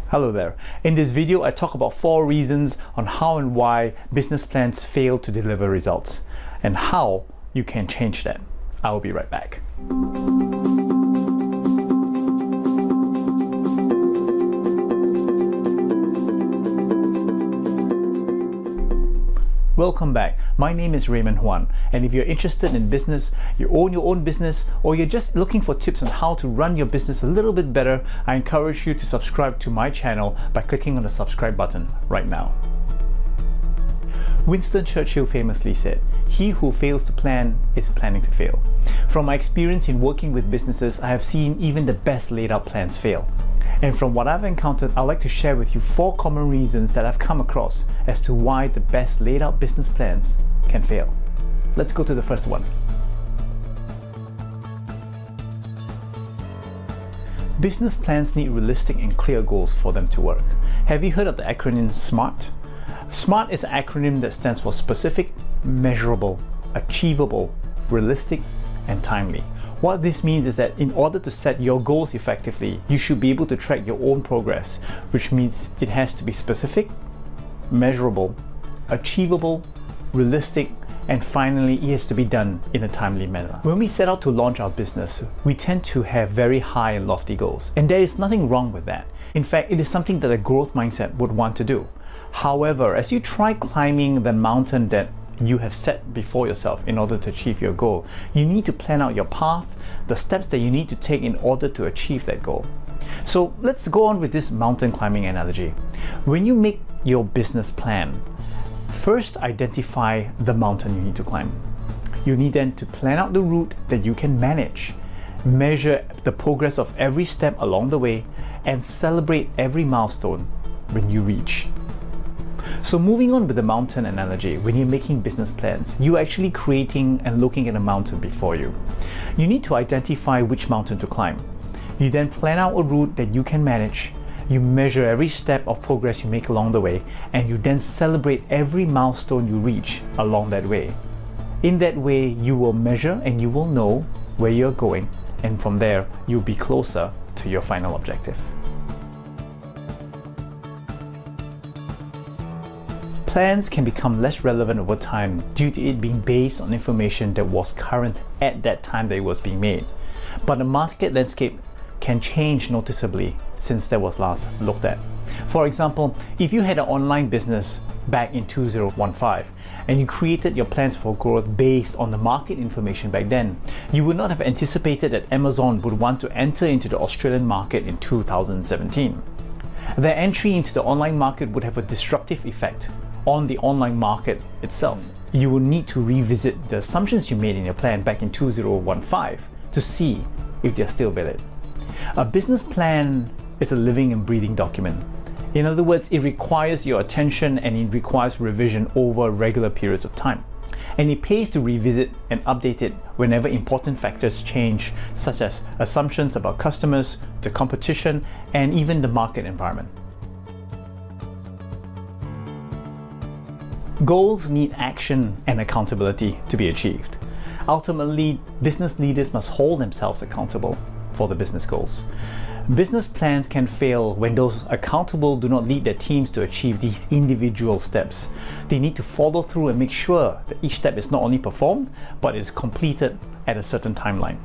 Hello there. In this video, I talk about 4 reasons on how and why business plans fail to deliver results and how you can change that. I will be right back. Welcome back. My name is Raymond Huan, and if you're interested in business, you own your own business, or you're just looking for tips on how to run your business a little bit better, I encourage you to subscribe to my channel by clicking on the subscribe button right now. Winston Churchill famously said, "He who fails to plan is planning to fail." From my experience in working with businesses, I have seen even the best laid out plans fail. And from what I've encountered, I'd like to share with you 4 common reasons that I've come across as to why the best laid out business plans can fail. Let's go to the first one. Business plans need realistic and clear goals for them to work. Have you heard of the acronym SMART? SMART is an acronym that stands for specific, measurable, achievable, realistic, and timely. What this means is that in order to set your goals effectively, you should be able to track your own progress, which means it has to be specific, measurable, achievable, realistic, and finally it has to be done in a timely manner. When we set out to launch our business, we tend to have very high and lofty goals, and there is nothing wrong with that. In fact, it is something that a growth mindset would want to do. However, as you try climbing the mountain that you have set before yourself in order to achieve your goal, you need to plan out your path, the steps that you need to take in order to achieve that goal. So let's go on with this mountain climbing analogy. When you make your business plan, first identify the mountain you need to climb. You need then to plan out the route that you can manage, measure the progress of every step along the way, and celebrate every milestone when you reach. So moving on with the mountain analogy, when you're making business plans, you're actually creating and looking at a mountain before you. You need to identify which mountain to climb. You then plan out a route that you can manage. You measure every step of progress you make along the way, and you then celebrate every milestone you reach along that way. In that way, you will measure and you will know where you're going, and from there, you'll be closer to your final objective. Plans can become less relevant over time due to it being based on information that was current at that time that it was being made. But the market landscape can change noticeably since that was last looked at. For example, if you had an online business back in 2015 and you created your plans for growth based on the market information back then, you would not have anticipated that Amazon would want to enter into the Australian market in 2017. Their entry into the online market would have a disruptive effect on the online market itself. You will need to revisit the assumptions you made in your plan back in 2015 to see if they're still valid. A business plan is a living and breathing document. In other words, it requires your attention and it requires revision over regular periods of time. And it pays to revisit and update it whenever important factors change, such as assumptions about customers, the competition, and even the market environment. Goals need action and accountability to be achieved. Ultimately, business leaders must hold themselves accountable for the business goals. Business plans can fail when those accountable do not lead their teams to achieve these individual steps. They need to follow through and make sure that each step is not only performed, but is completed at a certain timeline.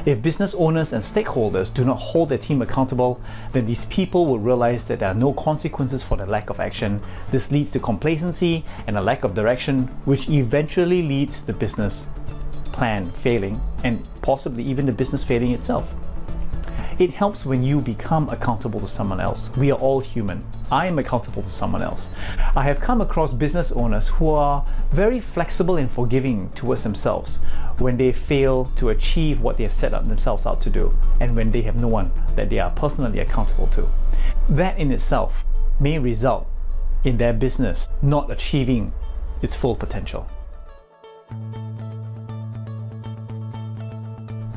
If business owners and stakeholders do not hold their team accountable, then these people will realize that there are no consequences for the lack of action. This leads to complacency and a lack of direction, which eventually leads to the business plan failing and possibly even the business failing itself. It helps when you become accountable to someone else. We are all human. I am accountable to someone else. I have come across business owners who are very flexible and forgiving towards themselves when they fail to achieve what they have set up themselves out to do, and when they have no one that they are personally accountable to. That in itself may result in their business not achieving its full potential.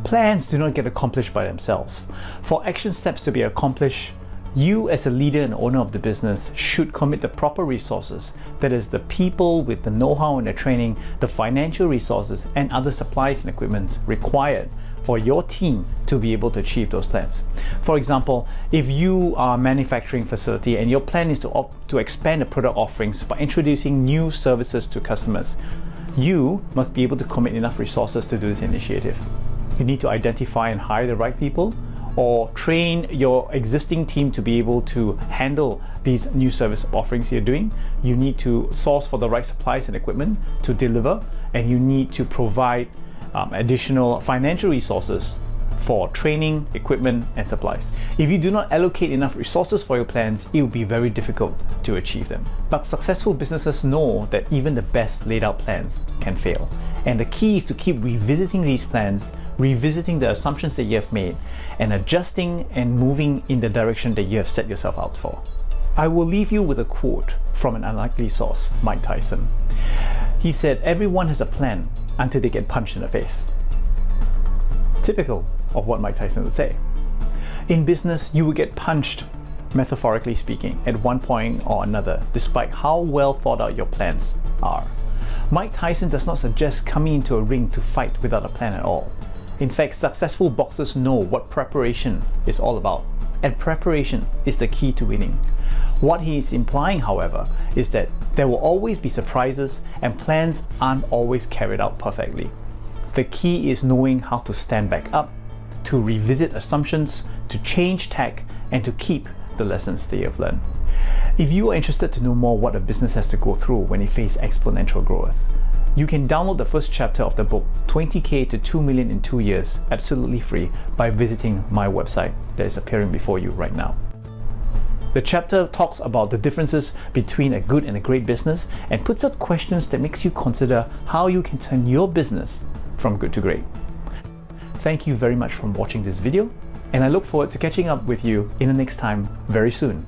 Plans do not get accomplished by themselves. For action steps to be accomplished, you as a leader and owner of the business should commit the proper resources, that is the people with the know-how and the training, the financial resources and other supplies and equipment required for your team to be able to achieve those plans. For example, if you are a manufacturing facility and your plan is to expand the product offerings by introducing new services to customers, you must be able to commit enough resources to do this initiative. You need to identify and hire the right people, or train your existing team to be able to handle these new service offerings you're doing. You need to source for the right supplies and equipment to deliver, and you need to provide additional financial resources for training, equipment, and supplies. If you do not allocate enough resources for your plans, it will be very difficult to achieve them. But successful businesses know that even the best laid out plans can fail. And the key is to keep revisiting these plans, revisiting the assumptions that you have made, and adjusting and moving in the direction that you have set yourself out for. I will leave you with a quote from an unlikely source, Mike Tyson. He said, "Everyone has a plan until they get punched in the face." Typical of what Mike Tyson would say. In business, you will get punched, metaphorically speaking, at one point or another, despite how well thought out your plans are. Mike Tyson does not suggest coming into a ring to fight without a plan at all. In fact, successful boxers know what preparation is all about, and preparation is the key to winning. What he is implying, however, is that there will always be surprises and plans aren't always carried out perfectly. The key is knowing how to stand back up, to revisit assumptions, to change tack, and to keep the lessons that you have learned. If you are interested to know more what a business has to go through when it faces exponential growth, you can download the first chapter of the book 20K to 2 million in 2 years absolutely free by visiting my website that is appearing before you right now. The chapter talks about the differences between a good and a great business and puts out questions that makes you consider how you can turn your business from good to great. Thank you very much for watching this video, and I look forward to catching up with you in the next time very soon.